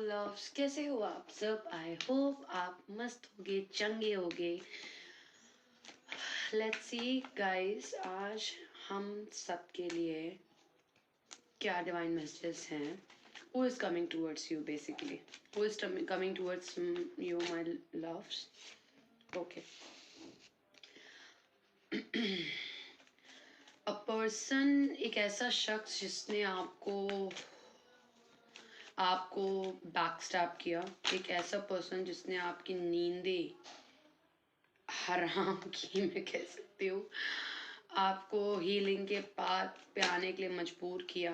Loves, कैसे हो आप सब? आई होप आप मस्त होगे, चंगे होगे। लेट्स सी गाइस, आज हम सबके लिए क्या डिवाइन मैसेजेस हैं? Who is coming towards you basically? Who is coming towards you, my loves? Okay. A person, एक ऐसा शख्स जिसने आपको बैकस्टैब किया, एक ऐसा पर्सन जिसने आपकी नींदें हराम की, मैं कह सकती हूँ, आपको हीलिंग के पाथ पे आने के लिए मजबूर किया,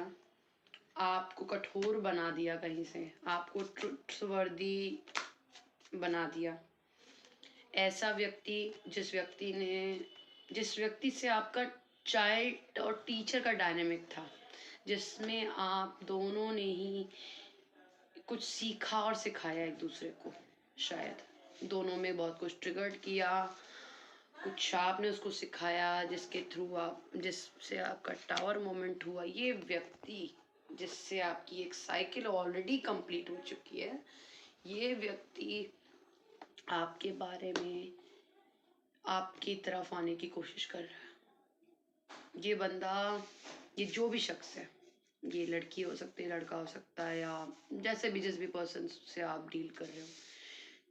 आपको कठोर बना दिया, कहीं से आपको ट्रुथवर्दी बना दिया। ऐसा व्यक्ति जिस व्यक्ति से आपका चाइल्ड और टीचर का डायनामिक था, जिसमें आप दोनों ने ही कुछ सीखा और सिखाया एक दूसरे को, शायद दोनों में बहुत कुछ ट्रिगर्ड किया, कुछ आपने उसको सिखाया जिससे आपका टावर मोमेंट हुआ। ये व्यक्ति जिससे आपकी एक साइकिल ऑलरेडी कंप्लीट हो चुकी है, ये व्यक्ति आपके बारे में आपकी तरफ आने की कोशिश कर रहा है। ये बंदा, ये जो भी शख्स है, ये लड़की हो सकती है, लड़का हो सकता है, या जैसे भी जिस भी पर्सन से आप डील कर रहे हो,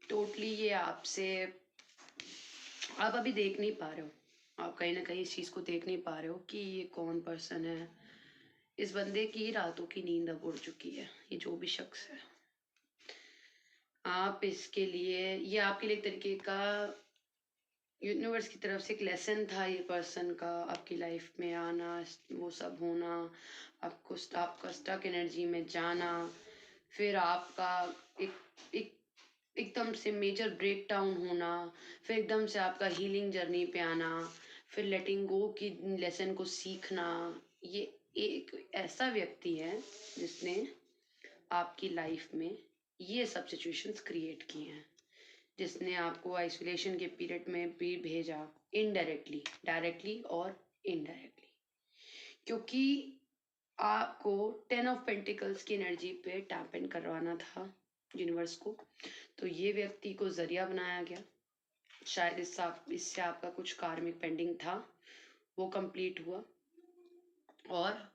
टोटली ये आपसे, आप अभी देख नहीं पा रहे हो, आप कहीं ना कहीं इस चीज़ को देख नहीं पा रहे हो कि ये कौन पर्सन है। इस बंदे की रातों की नींद अब उड़ चुकी है, ये जो भी शख्स है। आप इसके लिए, ये आपके लिए एक तरीके का यूनिवर्स की तरफ से एक लेसन था, ये पर्सन का आपकी लाइफ में आना, वो सब होना, आपका स्टक एनर्जी में जाना, फिर आपका एक एकदम से मेजर ब्रेक डाउन होना, फिर एकदम से आपका हीलिंग जर्नी पे आना, फिर लेटिंग गो की लेसन को सीखना। ये एक ऐसा व्यक्ति है जिसने आपकी लाइफ में ये सब सिचुएशंस क्रिएट किए हैं, जिसने आपको आइसोलेशन के पीरियड में भी भेजा, इनडायरेक्टली, डायरेक्टली और इनडायरेक्टली, क्योंकि आपको 10 ऑफ पेंटिकल्स की एनर्जी पे टैप इन करवाना था यूनिवर्स को। तो ये व्यक्ति को जरिया बनाया गया, शायद इससे आपका कुछ कार्मिक पेंडिंग था, वो कंप्लीट हुआ। और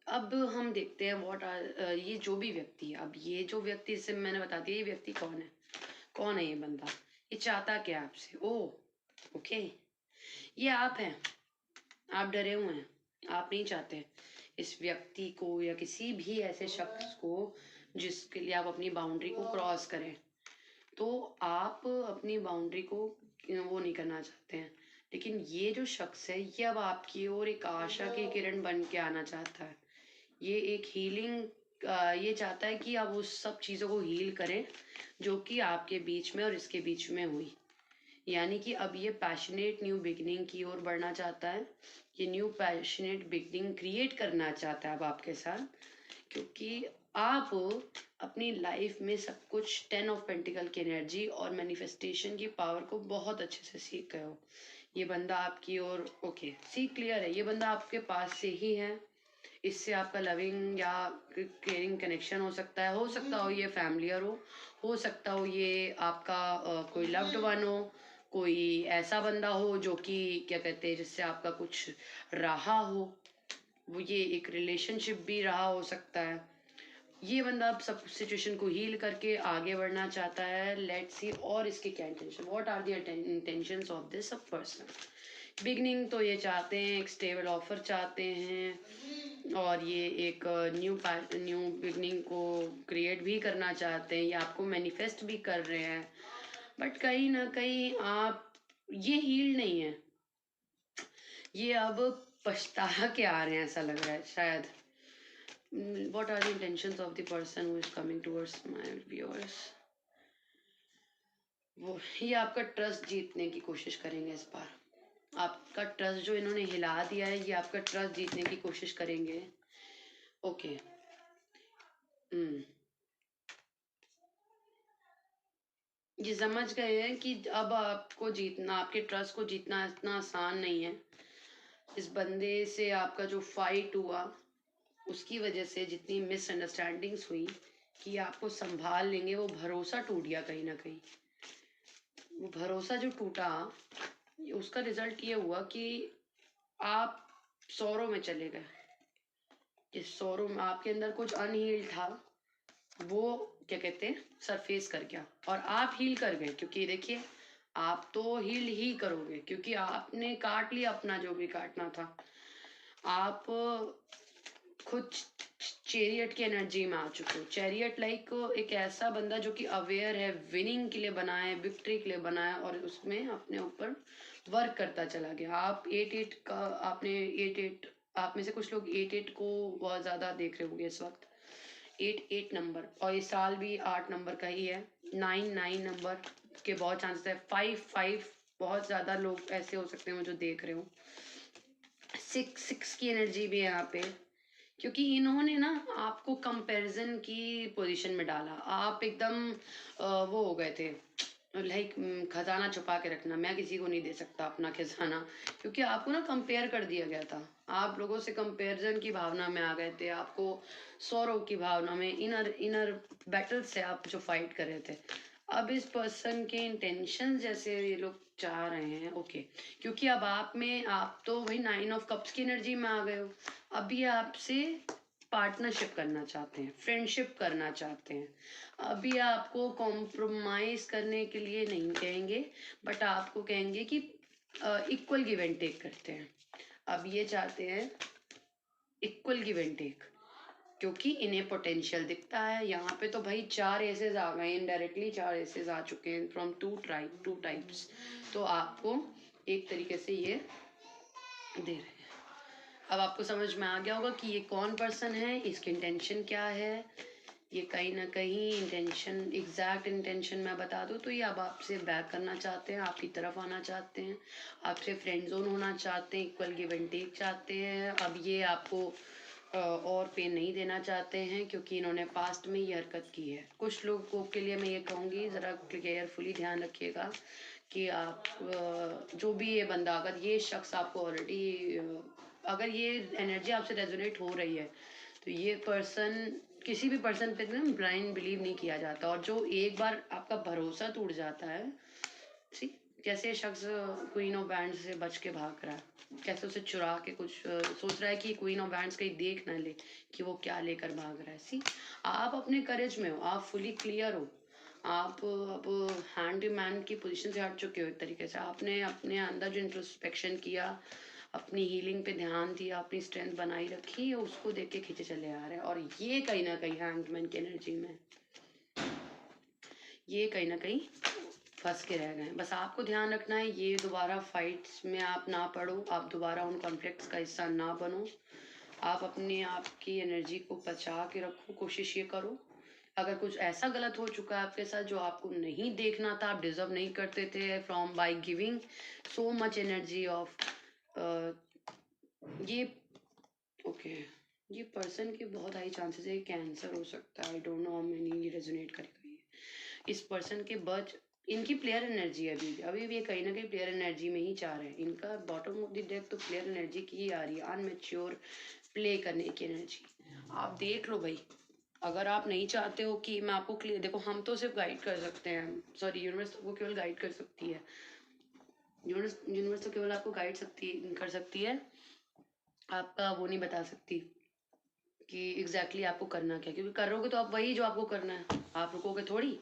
अब हम देखते हैं ये जो भी व्यक्ति है, अब ये जो व्यक्ति, जैसे मैंने बता दिया, ये व्यक्ति कौन है ये बंदा, ये चाहता क्या आपसे? ओके, ये आप हैं, आप डरे हुए हैं, आप नहीं चाहते इस व्यक्ति को या किसी भी ऐसे शख्स को जिसके लिए आप अपनी बाउंड्री को क्रॉस करें। तो आप अपनी बाउंड्री को वो नहीं करना चाहते हैं, लेकिन ये जो शख्स है, ये अब आपकी ओर एक आशा की किरण बन के आना चाहता है। ये एक हीलिंग, ये चाहता है कि आप उस सब चीज़ों को हील करें जो कि आपके बीच में और इसके बीच में हुई। यानी कि अब ये पैशनेट न्यू बिगनिंग की ओर बढ़ना चाहता है, ये न्यू पैशनेट बिगनिंग क्रिएट करना चाहता है अब आपके साथ, क्योंकि आप अपनी लाइफ में सब कुछ 10 ऑफ पेंटिकल की एनर्जी और मैनिफेस्टेशन की पावर को बहुत अच्छे से सीख गए हो। ये बंदा आपकी ओर, ओके, सीख क्लियर है, ये बंदा आपके पास से ही है, इससे आपका लविंग या केयरिंग कनेक्शन हो सकता हो ये फैमिलियर हो सकता हो ये आपका कोई लव्ड वन हो, कोई ऐसा बंदा हो जो कि क्या कहते हैं, जिससे आपका कुछ रहा हो, वो ये एक रिलेशनशिप भी रहा हो सकता है। ये बंदा अब सब सिचुएशन को हील करके आगे बढ़ना चाहता है। लेट्स सी और इसके क्या intention, what are the intentions of this person. Beginning तो ये चाहते हैं, एक स्टेबल ऑफर चाहते हैं, और ये एक न्यू बिगनिंग को क्रिएट भी करना चाहते हैं, ये आपको मैनिफेस्ट भी कर रहे हैं, बट कहीं ना कहीं आप, ये हील नहीं है, ये अब पछता के आ रहे हैं, ऐसा लग रहा है शायद। What are the intentions of the person who is coming towards my viewers? ये आपका ट्रस्ट जीतने की कोशिश करेंगे इस बार। आपका ट्रस्ट जो इन्होंने हिला दिया है, ये आपका ट्रस्ट जीतने की कोशिश करेंगे। ओके, ये समझ गए हैं कि अब आपको जीतना, आपके ट्रस्ट को जीतना इतना आसान नहीं है। इस बंदे से आपका जो फाइट हुआ, उसकी वजह से जितनी मिसअंडरस्टैंडिंग्स हुई, कि आपको संभाल लेंगे, वो भरोसा टूट गया कहीं ना कहीं। वो भरोसा जो टूटा, उसका रिजल्ट ये हुआ कि आप सौरों में चले गए। इस सौरों में आपके अंदर कुछ अनहील्ड था, वो क्या कहते हैं सरफेस कर गया, और आप हील कर गए। क्योंकि देखिए, आप तो हील ही करोगे, क्योंकि आपने काट लिया अपना जो भी काटना था। आप खुद चैरियट की एनर्जी में आ चुके हो। चैरियट लाइक एक ऐसा बंदा जो कि अवेयर है, विनिंग के लिए बना है, विक्ट्री के लिए बना है, और उसमें अपने ऊपर वर्क करता चला गया। आप 8-8 का, आपने 8-8, आप में से कुछ लोग 8-8 को बहुत ज़्यादा देख रहे होंगे इस वक्त। 8-8 नंबर, और इस साल भी 8 नंबर का ही है। 9-9 नंबर के बहुत चांसेस है। 5-5 बहुत ज़्यादा लोग ऐसे हो सकते हैं जो देख रहे हो। 6-6 की एनर्जी भी है यहाँ पे, क्योंकि इन्होंने ना आपको कंपैरिजन की पोजीशन में डाला। आप एकदम वो हो गए थे, लाइक खजाना छुपा के रखना, मैं किसी को नहीं दे सकता अपना खजाना, क्योंकि आपको ना कंपेयर कर दिया गया था। आप लोगों से कंपैरिजन की भावना में आ गए थे, आपको सौरव की भावना में, इनर इनर बैटल से आप जो फाइट कर रहे थे। अब इस पर्सन के इंटेंशन जैसे ये लोग चाह रहे हैं, ओके, क्योंकि अब आप में, आप तो वही 9 ऑफ कप्स की एनर्जी में आ गए हो। अब ये आपसे पार्टनरशिप करना चाहते हैं, फ्रेंडशिप करना चाहते हैं। अभी आपको कॉम्प्रोमाइज करने के लिए नहीं कहेंगे, बट आपको कहेंगे कि इक्वल गिव एंड टेक करते हैं। अब ये चाहते हैं इक्वल गिव एंड टेक, क्योंकि इन्हें पोटेंशियल दिखता है। यहाँ पे तो भाई 4 एसेस आ गए, इनडायरेक्टली 4 एसेस आ चुके हैं फ्रॉम 2 टाइप्स। तो आपको एक तरीके से ये दे रहे हैं। अब आपको समझ में आ गया होगा कि ये कौन पर्सन है, इसकी इंटेंशन क्या है। ये कहीं ना कहीं इंटेंशन, एग्जैक्ट इंटेंशन मैं बता दूँ तो ये अब आपसे बैक करना चाहते हैं, आपकी तरफ आना चाहते हैं, आपसे फ्रेंड जोन होना चाहते हैं, इक्वल गिव एंड टेक चाहते हैं। अब ये आपको और पेन नहीं देना चाहते हैं, क्योंकि इन्होंने पास्ट में ये हरकत की है। कुछ लोगों के लिए मैं ये कहूँगी, ज़रा केयरफुली ध्यान रखिएगा कि आप जो भी ये बंदा, अगर ये शख्स आपको ऑलरेडी, अगर ये एनर्जी आपसे रेजोनेट हो रही है, तो ये पर्सन, किसी भी पर्सन पे ना ब्लाइंड बिलीव नहीं किया जाता। और जो एक बार आपका भरोसा टूट जाता है, सी, जैसे शख्स क्वीन ऑफ बैंड से बच के भाग रहा है, कैसे उसे चुरा के कुछ सोच रहा है कि क्वीन ऑफ बैंड्स कहीं देख ना ले कि वो क्या लेकर भाग रहा है। सी, आप अपने करेज में हो, आप फुली क्लियर हो, आप अब हैंडमैन की पोजीशन से हट चुके हो। एक तरीके से आपने अपने अंदर जो इंट्रोस्पेक्शन किया, अपनी हीलिंग पे ध्यान दिया, अपनी स्ट्रेंथ बनाई रखी, उसको देख के खींचे चले आ रहे हैं। और ये कहीं ना कहीं हैंडमैन की एनर्जी में, ये कहीं ना कहीं फंस के रह गए। बस आपको ध्यान रखना है, ये दोबारा फाइट्स में आप ना पड़ो, आप दोबारा उन कॉन्फ्लिक्ट्स का हिस्सा ना बनो। आप अपने आप की एनर्जी को बचा के रखो, कोशिश ये करो। अगर कुछ ऐसा गलत हो चुका है आपके साथ जो आपको नहीं देखना था, आप डिजर्व नहीं करते थे, from by giving so much energy of ये, ओके, ये पर्सन के बहुत हाई चांसेस है कैंसर हो सकता है। I don't know how many resonate करेगा ये। इस पर्सन के बच, इनकी प्लेयर एनर्जी है अभी भी ये कहीं ना कहीं प्लेयर एनर्जी में ही चाह रहे हैं। इनका बॉटम ऑफ द डेक तो प्लेयर एनर्जी की ही आ रही है, अनमेच्योर प्ले करने की एनर्जी। आप देख लो भाई, अगर आप नहीं चाहते हो कि मैं आपको क्लियर, देखो हम तो सिर्फ गाइड कर सकते हैं, सॉरी यूनिवर्स को केवल गाइड कर सकती है, यूनिवर्स तो केवल आपको गाइड कर सकती है, आपका वो नहीं बता सकती कि एग्जैक्टली आपको करना क्या, क्योंकि करोगे तो आप वही जो आपको करना है, आप रुकोगे थोड़ी।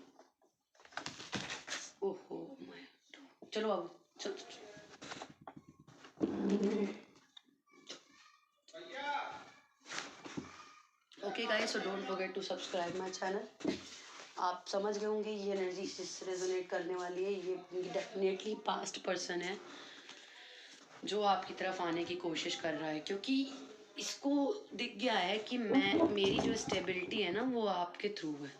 ओहो मैं, चलो अब चल, okay guys, so don't forget to subscribe my channel. आप समझ गए होंगे ये एनर्जी जिससे रेजोनेट करने वाली है, ये डेफिनेटली पास्ट पर्सन है जो आपकी तरफ आने की कोशिश कर रहा है, क्योंकि इसको दिख गया है कि मेरी जो स्टेबिलिटी है ना वो आपके थ्रू है।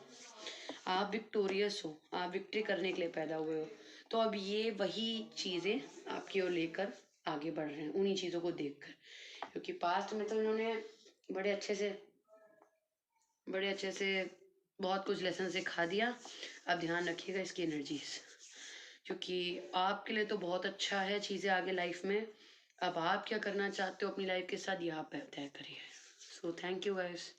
आप विक्टोरियस हो, आप विक्ट्री करने के लिए पैदा हुए हो। तो अब ये वही चीज़ें आपकी ओर लेकर आगे बढ़ रहे हैं, उन्हीं चीज़ों को देखकर, क्योंकि पास्ट में तो इन्होंने बड़े अच्छे से बहुत कुछ लेसन सिखा दिया। अब ध्यान रखिएगा इसकी एनर्जीज, क्योंकि आपके लिए तो बहुत अच्छा है चीज़ें आगे लाइफ में। अब आप क्या करना चाहते हो अपनी लाइफ के साथ, ये आप तय करिए। So thank you guys.